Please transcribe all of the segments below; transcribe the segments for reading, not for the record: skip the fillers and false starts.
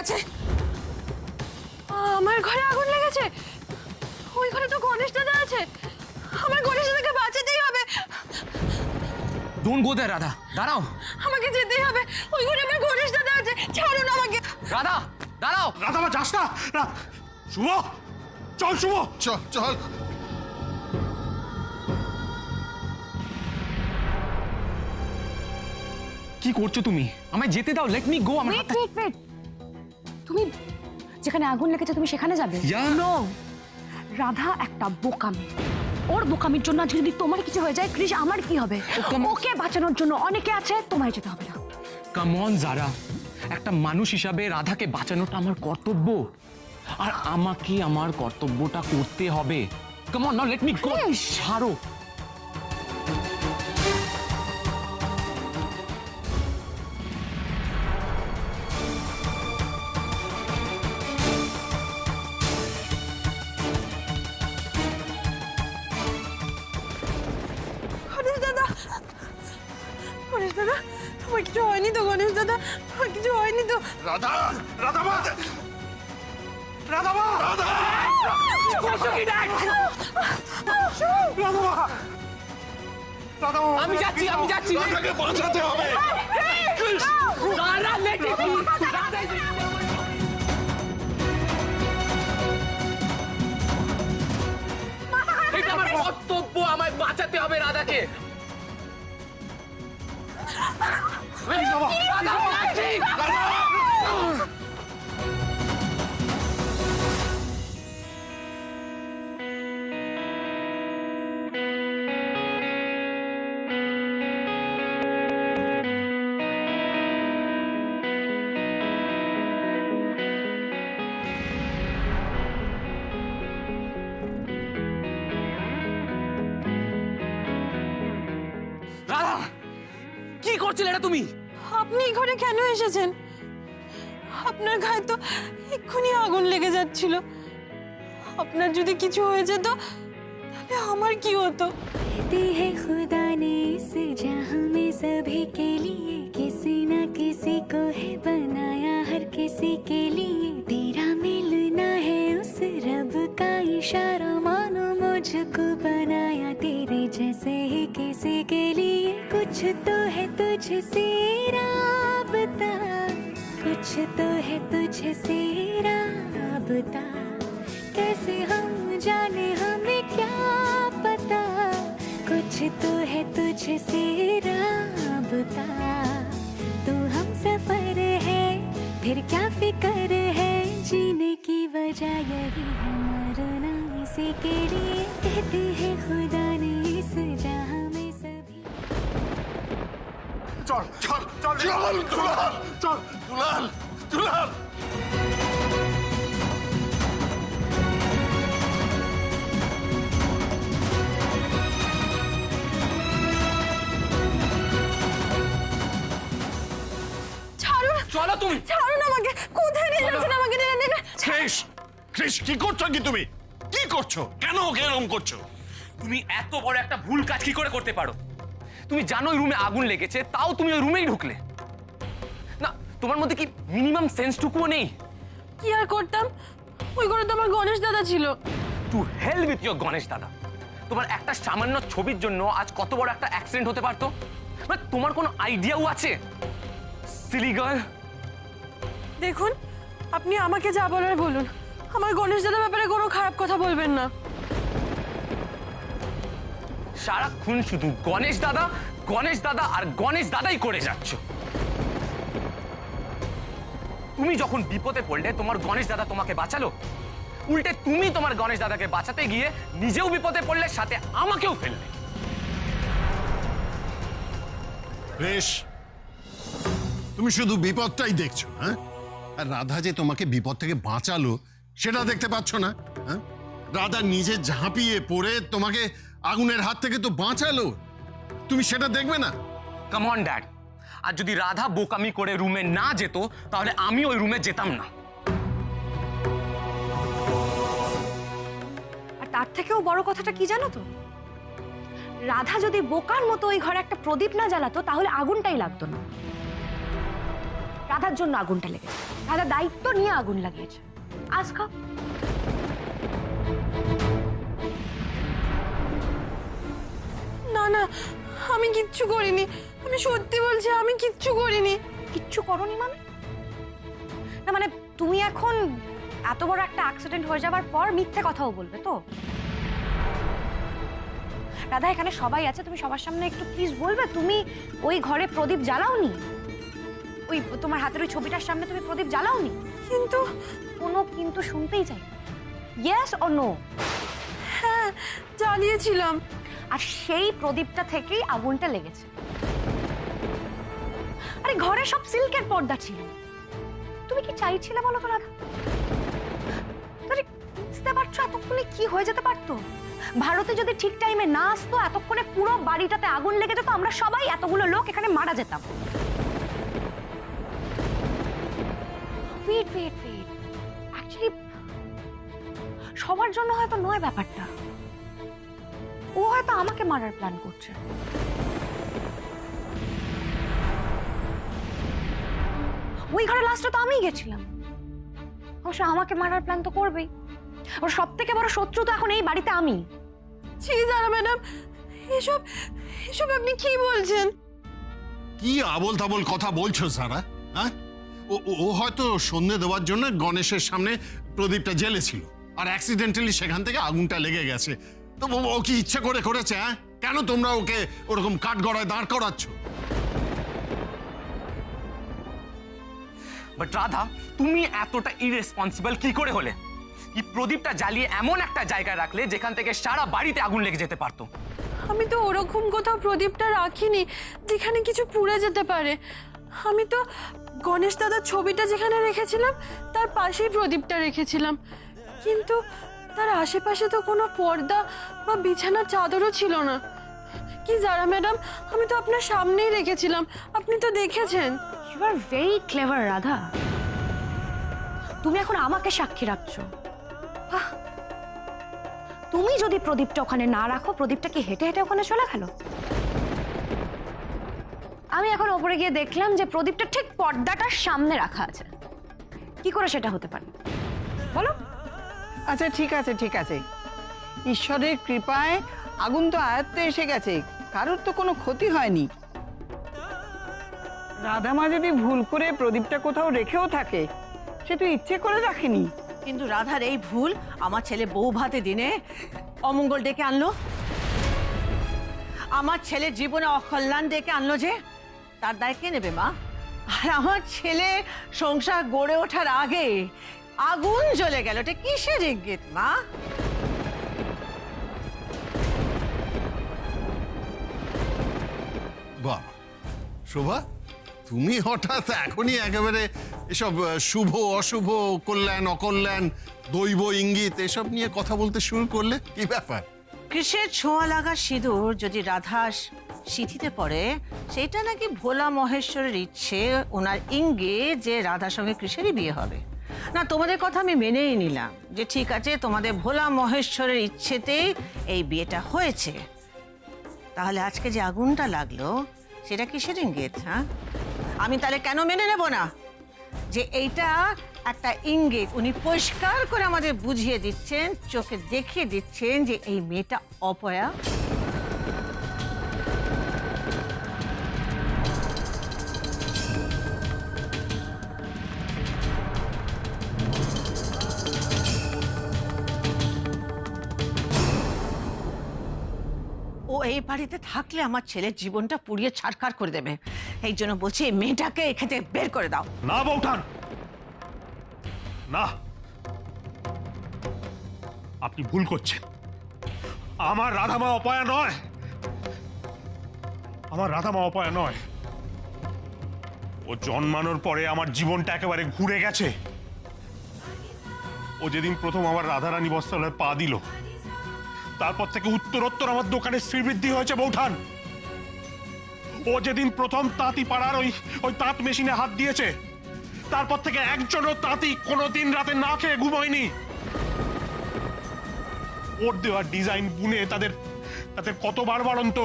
লেগেছে। আমার ঘরে আগুন লেগেছে? ওই ঘরে তো গণেশ দাদা আছে। আমার গণেশ দাদাকে বাঁচাতেই হবে। ডোন্ট গো দেয়ার রাধা, দাঁড়াও। আমাকে যেতেই হবে, ওই ঘরে আমার গণেশ দাদা আছে। ছাড়ুন আমাকে। রাধা দাঁড়াও। রাধা মা যাস না। শুভ, চল শুভ, চল চল। কি করছো তুমি? আমায় যেতে দাও, লেট মি গো। আমার হাতটা ওয়েট, তুমি যেখানে আগুন লেগেছে তুমি সেখানে যাবে? নো, রাধা একটা বোকামি। ওর বোকামির জন্য আজকে যদি তোমার কিছু হয়ে যায় ক্রিস, আমার কি হবে? ওকে বাঁচানোর জন্য অনেকে আছে, তোমার যেতে হবে না। কাম অন জারা, একটা মানুষ হিসাবে রাধাকে বাঁচানোটা আমার কর্তব্য, আর আমাকে আমার কর্তব্যটা করতে হবে। Come on now, let me go. ছাড়ো। গণেশ দাদা, গণেশ দাদা, আমার কিছু হয়নি তো? গণেশ দাদা, আমার কিছু হয়নি তো? রাধা, রাধা মা, রাধা মা, রাধা, রাধা মা, আমি যাচ্ছি, আমি যাচ্ছি। রাধাকে বাঁচাতে হবে। দাঁড়া, লেট মি। এটা আমার কর্তব্য, আমায় বাঁচাতে হবে রাধাকে। রাধা, যাচ্ছি। রাধা, কি করছিলে এটা তুমি? আপনি এই ঘরে কেন এসেছেন? আপনার গায়ে তো এক্ষুনি আগুন লেগে যাচ্ছিল। আপনার যদি কিছু হয়ে যেত তাহলে আমার কি হতো? कहती है खुदा ने इस जहां में सभी के लिए किसी न किसी को है बनाया, हर किसी के लिए तेरा मिलना है उस रब का इशारा, मानो मुझको बनाया तेरे जैसे ही किसी के लिए। कुछ तो है तुझसे राबता, कुछ तो है तुझसे राबता, कैसे हम जाने हमें क्या पता। कुछ तो है तुझसे राबता, तू हम सफर है फिर क्या फिकर है, जीने की वजह यही है, मरना इसी के लिए। कहते हैं खुदा ने इस जहां में सभी। চল চল চল চল দুলাল, চল দুলাল, দুলাল। ছাড়ুন, চলো তুমি। ছাড়ুন আমাকে। কোথায় নিয়ে যাচ্ছেন আমাকে? ক্রিস, ক্রিস কি করছো কি তুমি? কি করছো? কেন ওকে এরকম করছো? তুমি এত বড় একটা ভুল কাজ কি করে করতে পারো? তুমি জানো ওই রুমে আগুন লেগেছে, তাও তুমি ওই রুমেই ঢুকলে না। তোমার মধ্যে কি মিনিমাম সেন্সটুকুও নেই? কি আর করতাম, ওই ঘরে তো আমার গণেশ দাদা ছিল। To hell with your Ganesh দাদা। তোমার একটা সামান্য ছবির জন্য আজ কত বড় একটা অ্যাক্সিডেন্ট হতে পারতো। মানে তোমার কোনো আইডিয়াও আছে? Silly girl. দেখুন, আপনি আমাকে যা বলার বলুন, আমার গণেশ দাদার ব্যাপারে কোনো খারাপ কথা বলবেন না। সারাক্ষণ শুধু গণেশ দাদা, গণেশ দাদা আর গণেশ দাদাই করে যাচ্ছ। তুমি যখন বিপদে পড়লে তোমার গণেশ দাদা তোমাকে বাঁচালো, উল্টে তুমি তোমার গণেশ দাদাকে বাঁচাতে গিয়ে নিজেও বিপদে পড়লে, সাথে আমাকেও ফেললে। ক্রিস, তুমি শুধু বিপদটাই দেখছো, হ্যাঁ? আর রাধা যে তোমাকে বিপদ থেকে বাঁচালো সেটা দেখতে পাচ্ছ না? হ্যাঁ, রাধা নিজে ঝাঁপিয়ে পড়ে তোমাকে আগুনের হাত থেকে তো বাঁচালো, তুমি সেটা দেখবে না? কাম অন ড্যাড, আর যদি রাধা বোকামি করে রুমে না যেত তাহলে আমি ওই রুমে যেতাম না। আর তার থেকেও বড় কথাটা কি জানো তো? রাধা যদি বোকার মতো ওই ঘরে একটা প্রদীপ না জ্বালাতো তাহলে আগুনটাই লাগতো না। রাধার জন্য আগুনটা লেগেছে, রাধা দায়িত্ব নিয়ে আগুন লাগিয়েছে। আজ খাও। না না, আমি কিচ্ছু করিনি, আমি সত্যি বলছি আমি কিচ্ছু করিনি। কিচ্ছু করনি মানে? না মানে তুমি এখন এত বড় একটা অ্যাক্সিডেন্ট হয়ে যাবার পর মিথ্যে কথাও বলবে তো? রাধা, এখানে সবাই আছে, তুমি সবার সামনে একটু প্লিজ বলবে তুমি ওই ঘরে প্রদীপ জ্বালাওনি? ওই তোমার হাতের ওই ছবিটার সামনে তুমি প্রদীপ জ্বালাওনি? কিন্তু কোনো কিন্তু শুনতেই চাই। Yes or no? হ্যাঁ, জ্বালিয়েছিলাম। আর সেই প্রদীপটা থেকেই আগুনটা লেগেছে। আরে ঘরে সব সিল্কের পর্দা ছিল, তুমি কি চাইছিলে বলো তো রাধা? বুঝতে পারছো এতক্ষণে কি হয়ে যেতে পারতো? ভারতে যদি ঠিক টাইমে না আসতো, এতক্ষণে পুরো বাড়িটাতে আগুন লেগে যেত, আমরা সবাই এতগুলো লোক এখানে মারা যেতাম। ওয়েট ওয়েট ওয়েট, অ্যাকচুয়ালি সবার জন্য হয়তো নয় ব্যাপারটা, ও হয়তো আমাকে মারার প্ল্যান করছে। ওই ঘরে লাস্টে তো আমিই গেছিলাম, অবশ্য আমাকে মারার প্ল্যান তো করবেই। ওর সব থেকে বড় শত্রু তো এখন এই বাড়িতে আমি। ছি যারা ম্যাডাম, এসব এসব আপনি কি বলছেন? কি আবোল তাবোল কথা বলছো সারা? হ্যাঁ, ও হয়তো সন্ধে দেওয়ার জন্য গণেশের সামনে প্রদীপটা জ্বেলেছিল, আর অ্যাক্সিডেন্টালি সেখান থেকে আগুনটা লেগে গেছে। তো ও কি ইচ্ছা করে করেছে? হ্যাঁ, কেন তোমরা ওকে ওরকম কাঠগড়ায় দাঁড় করাচ্ছ? বাট রাধা, তুমি এতটা ইরেসপন্সিবল কি করে হলে? এই প্রদীপটা জ্বালিয়ে এমন একটা জায়গায় রাখলে যেখান থেকে সারা বাড়িতে আগুন লেগে যেতে পারতো। আমি তো ওরকম কোথাও প্রদীপটা রাখিনি যেখানে কিছু পুড়ে যেতে পারে। আমি তো গণেশ দাদার ছবিটা যেখানে রেখেছিলাম তার পাশেই প্রদীপটা রেখেছিলাম, কিন্তু তার আশেপাশে তো কোনো পর্দা বা বিছানার চাদরও ছিল না। কি যারা ম্যাডাম, আমি তো আপনার সামনেই রেখেছিলাম, আপনি তো দেখেছেন। You are very clever Radha, তুমি এখন আমাকে সাক্ষী রাখছো। বাহ, তুমি যদি প্রদীপটা ওখানে না রাখো, প্রদীপটা কি হেঁটে হেঁটে ওখানে চলে গেল? আমি এখন ওপরে গিয়ে দেখলাম যে প্রদীপটা ঠিক পর্দাটার সামনে রাখা আছে। কি করে সেটা হতে পারে বলো? আচ্ছা ঠিক আছে ঠিক আছে, ঈশ্বরের কৃপায় আগুন তো আয়ত্তে এসে গেছে, কারোর তো কোনো ক্ষতি হয়নি। রাধামা যদি ভুল করে প্রদীপটা কোথাও রেখেও থাকে, সে তো ইচ্ছে করে রাখেনি। কিন্তু রাধার এই ভুল আমার ছেলে বউ ভাতে দিনে অমঙ্গল ডেকে আনলো, আমার ছেলের জীবনে অকল্যাণ ডেকে আনলো, যে তার দায় কে নেবে মা? আর আমার ছেলে সংসার গড়ে ওঠার আগে আগুন জ্বলে গেল, এটা কিসের ইঙ্গিত মা? বাহ শোভা, তুমি হঠাৎ এখনই একেবারে এসব শুভ অশুভ, কল্যাণ অকল্যাণ, দৈব ইঙ্গিত এসব নিয়ে কথা বলতে শুরু করলে, কি ব্যাপার? কৃষের ছোঁয়া লাগা সিঁদুর যদি রাধা সিঁথিতে পড়ে, সেটা নাকি ভোলা মহেশ্বরের ইচ্ছে, ওনার ইঙ্গিত যে রাধার সঙ্গে কৃষেরই বিয়ে হবে। না, তোমাদের কথা আমি মেনেই নিলাম যে ঠিক আছে, তোমাদের ভোলা মহেশ্বরের ইচ্ছেতেই এই বিয়েটা হয়েছে। তাহলে আজকে যে আগুনটা লাগলো সেটা কিসের ইঙ্গিত? হ্যাঁ, আমি তাহলে কেন মেনে নেব না যে এইটা একটা ইঙ্গিত? উনি পরিষ্কার করে আমাদের বুঝিয়ে দিচ্ছেন, চোখে দেখিয়ে দিচ্ছেন যে এই মেয়েটা অপয়া। ও এই বাড়িতে থাকলে আমার ছেলের জীবনটা পুড়িয়ে ছারখার করে দেবে। এই জন্য বলছি, এই মেয়েটাকে এখান থেকে বের করে দাও। না বৌঠান, না, আপনি ভুল করছেন। আমার রাধামা অপয়া নয়, আমার রাধামা অপয়া নয়। ও জন্মানোর পরে আমার জীবনটা একেবারে ঘুরে গেছে। ও যেদিন প্রথম আমার রাধারানী বস্ত্রালয়ে পা দিল, তারপর থেকে উত্তরোত্তর আমার দোকানে শ্রীবৃদ্ধি হয়েছে বৌঠান। ও যেদিন প্রথম তাঁতি পাড়ার ওই তাঁত মেশিনে হাত দিয়েছে, তারপর থেকে একজনও তাঁতি কোনোদিন রাতে না খেয়ে ঘুমায়নি। ওর দেওয়া ডিজাইন বুনে তাদের কতবার বাড়ন্ত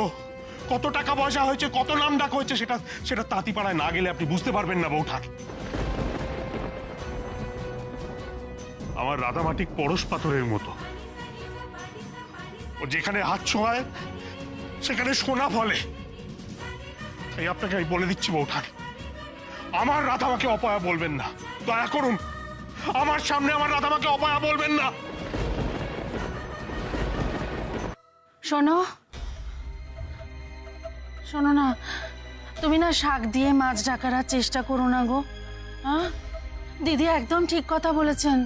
কত টাকা পয়সা হয়েছে, কত নাম ডাক হয়েছে, সেটা সেটা তাঁতিপাড়ায় না গেলে আপনি বুঝতে পারবেন না বৌঠান। আমার রাধামাটি পরশ পাথরের মতো, ও যেখানে হাত ছোঁয়ায় সেখানে সোনা ফলে। তাই আপনাকে আমি বলে দিচ্ছি বৌঠান, আমার রাধামাকে অপয়া বলবেন না, দয়া করুন আমার সামনে আমার রাধামাকে অপয়া বলবেন না। শোনো শোনো না, তুমি না শাক দিয়ে মাছ ঢাকার চেষ্টা করো না গো। হ্যাঁ, দিদি একদম ঠিক কথা বলেছেন।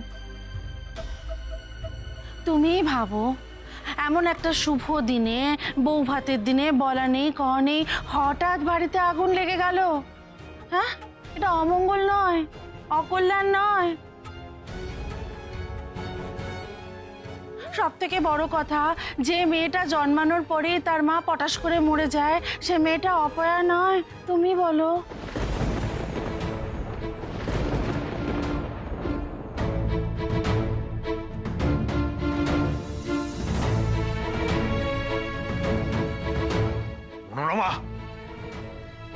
তুমি ভাবো, এমন একটা শুভ দিনে, বউ ভাতের দিনে, বলা নেই কওয়া নেই, হঠাৎ বাড়িতে আগুন লেগে গেল। হ্যাঁ, এটা অমঙ্গল নয়, অকল্যাণ নয়। সব থেকে বড় কথা, যে মেয়েটা জন্মানোর পরেই তার মা পটাশ করে মরে যায়, সে মেয়েটা অপয়া নয়। তুমি বলো। মনোরমা,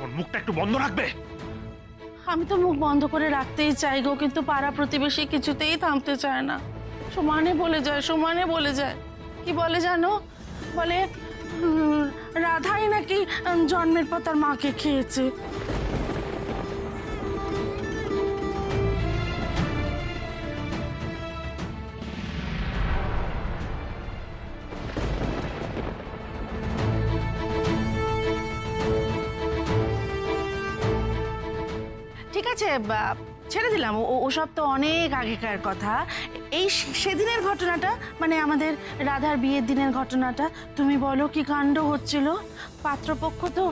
ওর মুখটা একটু বন্ধ রাখবে। আমি তো মুখ বন্ধ করে রাখতেই চাই গো, কিন্তু পাড়া প্রতিবেশী কিছুতেই থামতে চায় না। সমানে বলে যায়, সমানে বলে যায়। কি বলে জানো? বলে রাধাই নাকি জন্মের পর তার মাকে খেয়েছে। ঠিক আছে, ছেড়ে দিলাম, ওসব তো অনেক আগেকার কথা। এই সেদিনের ঘটনাটা, মানে আমাদের রাধার বিয়ের দিনের ঘটনাটা, তুমি বলো কি কাণ্ড হচ্ছিল। পাত্রপক্ষ তো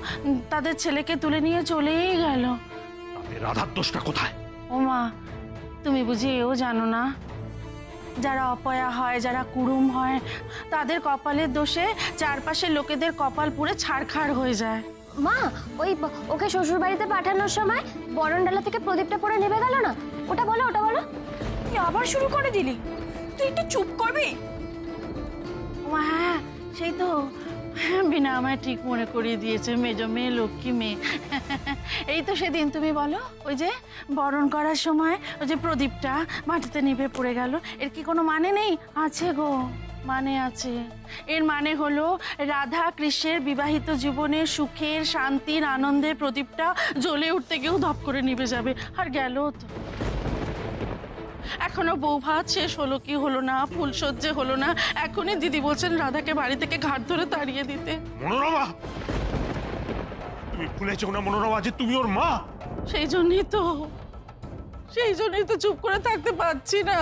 তাদের ছেলেকে তুলে নিয়ে চলেই গেল। রাধার দোষটা কোথায়? ওমা, তুমি বুঝি এও জানো না? যারা অপয়া হয়, যারা কুড়ুম হয়, তাদের কপালের দোষে চারপাশের লোকেদের কপাল পুড়ে ছারখার হয়ে যায়। মা, ওই ওকে শ্বশুর বাড়িতে পাঠানোর সময় বরণডালা থেকে প্রদীপটা পরে নেমে গেল না, ওটা বলো, ওটা বলো। তুই আবার শুরু করে দিলি, তুই একটু চুপ করবি? ওমা হ্যাঁ, সেই তো, বিনা আমায় ঠিক মনে করিয়ে দিয়েছে, মেজ মেয়ে, লক্ষ্মী মেয়ে। এই তো সেদিন, তুমি বলো, ওই যে বরণ করার সময় ওই যে প্রদীপটা মাটিতে নিভে পড়ে গেল, এর কি কোনো মানে নেই? আছে গো, মানে আছে। এর মানে হলো রাধা কৃষ্ণের বিবাহিত জীবনে সুখের, শান্তির, আনন্দের প্রদীপটা জ্বলে উঠতে গিয়েও ধপ করে নিভে যাবে। আর গেল তো। এখনো বউ ভাত শেষ হলো কি হলো না, ফুলসজ্জে হলো না, এখনই দিদি বলছেন রাধাকে বাড়ি থেকে ঘাট ধরে তাড়িয়ে দিতে। মনোরমা, তুমি ভুলেছো না মনোরমা যে তুমি ওর মা? সেই জন্যই তো চুপ করে থাকতে পারছি না।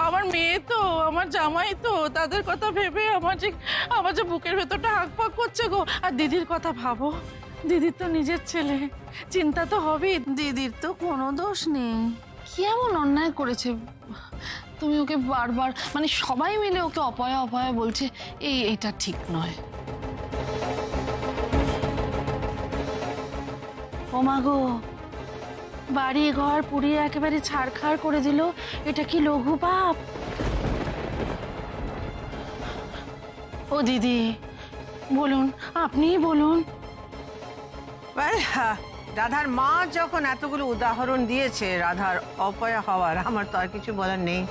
আমার মেয়ে তো, আমার জামাই তো, তাদের কথা ভেবে আমার যে বুকের ভেতরটা হাঁকপাক করছে গো। আর দিদির কথা ভাবো, দিদির তো নিজের ছেলে, চিন্তা তো হবেই। দিদির তো কোনো দোষ নেই। কি এমন অন্যায় করেছে তুমি ওকে বারবার, মানে সবাই মিলে ওকে অপয়া অপয়া বলছে? এইটা ঠিক নয়। ও মা গো, বাড়ি ঘর পুড়িয়ে একেবারে ছারখার করে দিল, এটা কি লঘু পাপ? ও দিদি বলুন, আপনিই বলুন। রাধার মা যখন এতগুলো উদাহরণ দিয়েছে রাধার অপয়া হওয়ার, আমার তো আর কিছু বলার নেই।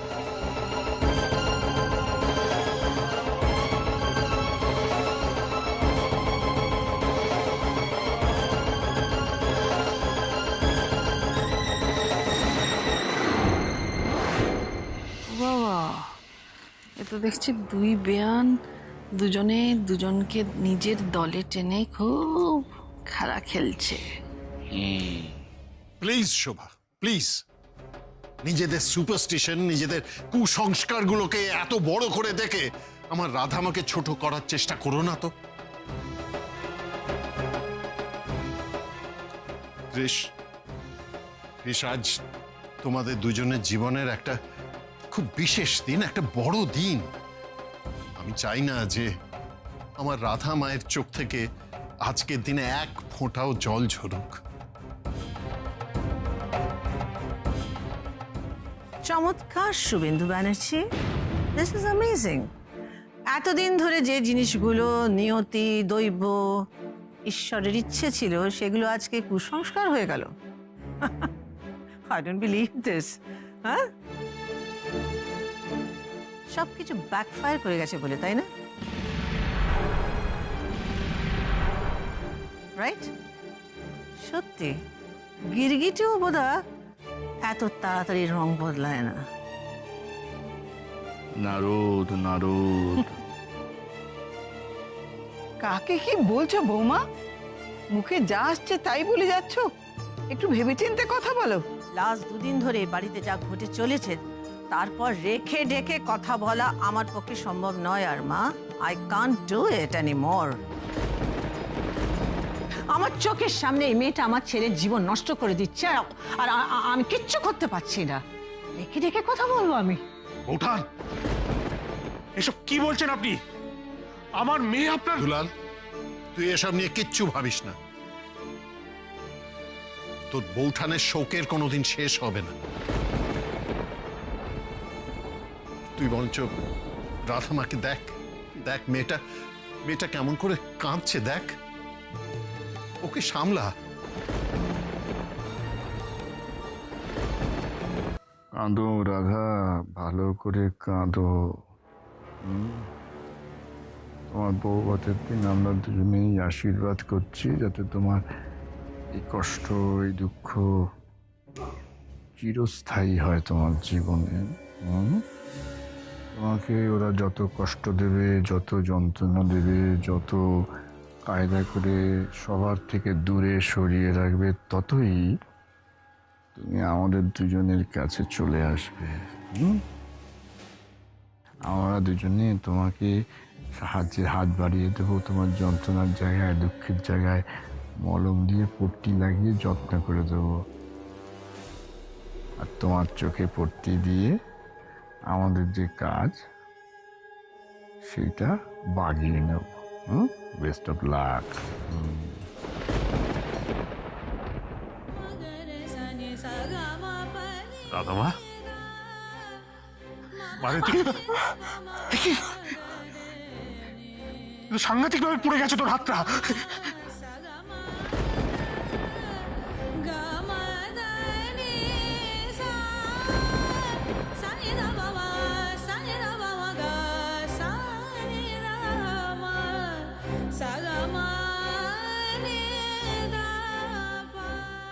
বাবা, এ তো দেখছি দুই বেয়ান দুজনে দুজনকে নিজের দলে টেনে খুব খেলা খেলছে। প্লিজ শোভা, প্লিজ, নিজেদের সুপারস্টিশন, নিজেদের কুসংস্কারগুলোকে এত বড় করে দেখে আমার রাধামাকে ছোট করার চেষ্টা করো না তো। কৃষ, আজ তোমাদের দুজনের জীবনের একটা খুব বিশেষ দিন, একটা বড় দিন। আমি চাই না যে আমার রাধা মায়ের চোখ থেকে আজকের দিনে এক ফোঁটাও জল ঝরুক। চমৎকার Suvendu Banerjee, this is amazing. এতদিন ধরে যে জিনিসগুলো নিয়তি, দৈব, ঈশ্বরের ইচ্ছে ছিল সেগুলো আজকে কুসংস্কার হয়ে গেল। I don't believe this. হ্যাঁ, সবকিছু ব্যাকফায়ার করে গেছে বলে, তাই না? রাইট? সত্যি গিরগিটিও বোধহয় এত তাড়াতাড়ি রং বদলায় না। নারদ নারদ, কাকে কি বলছো বৌমা? মুখে যা আসছে তাই বলে যাচ্ছ, একটু ভেবেচিন্তে কথা বলো। লাস্ট দুদিন ধরে বাড়িতে যা ঘটে চলেছে তারপর রেখে ঢেকে কথা বলা আমার পক্ষে সম্ভব নয় আর মা। I can't do it anymore. আমার চোখের সামনে এই মেয়েটা আমার ছেলের জীবন নষ্ট করে দিচ্ছে, আর আমি কিচ্ছু করতে পারছি না। রেখে ঢেকে কথা বলবো আমি? বৌঠান, এসব কি বলছেন আপনি? আমার মেয়ে আপনার... দুলাল, তুই এসব নিয়ে কিচ্ছু ভাবিস না। তোর বৌঠানের শোকের কোনোদিন শেষ হবে না। তুই বরঞ্চ রাধামাকে দেখ, দেখ মেয়েটা কেমন করে কাঁদছে, দেখ, ওকে সামলা। কাঁদো রাধা, ভালো করে কাঁদো। তোমার বউভাতের দিন আমরা দুজনেই আশীর্বাদ করছি যাতে তোমার এই কষ্ট, এই দুঃখ চিরস্থায়ী হয় তোমার জীবনে। তোমাকে ওরা যত কষ্ট দেবে, যত যন্ত্রণা দেবে, যত কায়দা করে সবার থেকে দূরে সরিয়ে রাখবে, ততই তুমি আমাদের দুজনের কাছে চলে আসবে। আমরা দুজনে তোমাকে সাহায্যের হাত বাড়িয়ে দেবো। তোমার যন্ত্রণার জায়গায়, দুঃখের জায়গায় মলম দিয়ে পট্টি লাগিয়ে যত্ন করে দেবো। আর তোমার চোখে পট্টি দিয়ে আমাদের যে কাজ সেটা বাগিয়ে নেব। Best of luck. রাধামা, মানে তুই সাংঘাতিক ভাবে পুড়ে গেছে তোর হাতটা।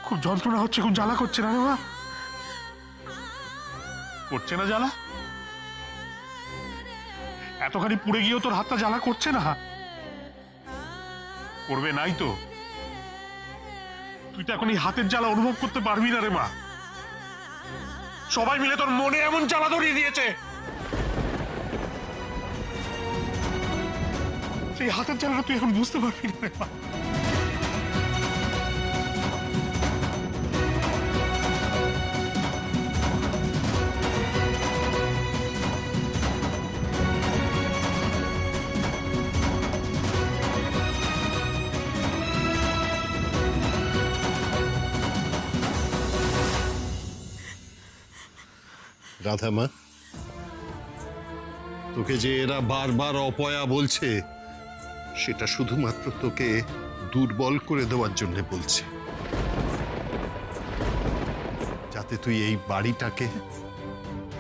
খুব যন্ত্রণা হচ্ছে, খুব জ্বালা করছে না রে মা? করছে না জ্বালা? এতখানি পুড়ে গিয়েও তোর হাতটা জ্বালা করছে না? করবে নাই তো? তুই তো এখন এই হাতের জ্বালা অনুভব করতে পারবি না রে মা। সবাই মিলে তোর মনে এমন জ্বালা ধরিয়ে দিয়েছে, সেই হাতের জ্বালাটা তুই এখন বুঝতে পারবি না রে মা। রাধামা, তোকে যে এরা বারবার অপয়া বলছে সেটা শুধুমাত্র তোকে দুর্বল করে দেওয়ার জন্য বলছে, যাতে তুই এই বাড়িটাকে,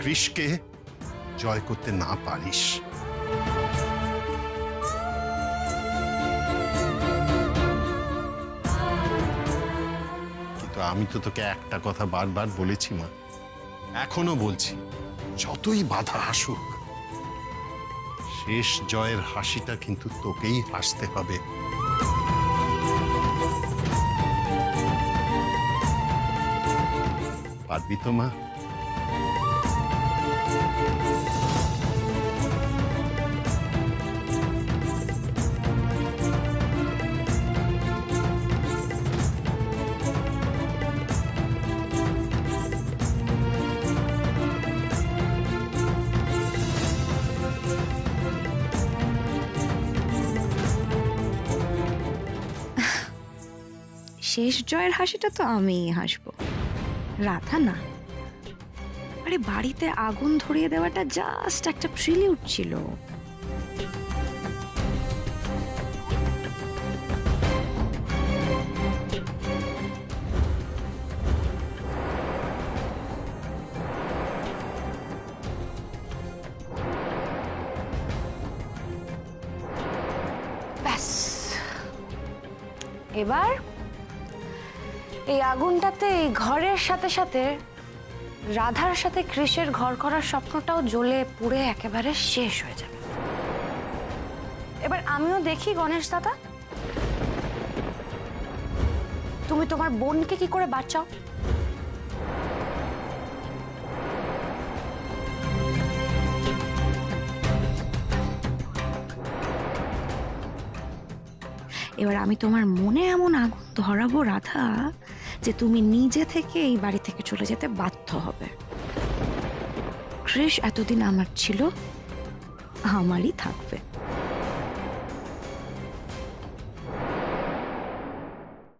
কৃষকে জয় করতে না পারিস। কিন্তু আমি তো তোকে একটা কথা বারবার বলেছি মা, এখনো বলছি, যতই বাধা আসুক শেষ জয়ের হাসিটা কিন্তু তোকেই হাসতে হবে। পারবি তো মা? শেষ জয়ের হাসিটা তো আমিই হাসবো, রাধা না। আরে বাড়িতে আগুন ধরিয়ে দেওয়াটা জাস্ট একটা প্রিলিউড ছিল। এবার এই আগুনটাতে এই ঘরের সাথে সাথে রাধার সাথে কৃষের ঘর করার স্বপ্নটাও জ্বলে পুড়ে একেবারে শেষ হয়ে যাবে। এবার আমিও দেখি গণেশ দাদা, তুমি তোমার বোনকে কি করে বাঁচাও। এবার আমি তোমার মনে এমন আগুন ধরাবো রাধা, যে তুমি নিজে থেকে এই বাড়ি থেকে চলে যেতে বাধ্য হবে। কৃষ এতদিন আমার ছিল, আমারই থাকবে।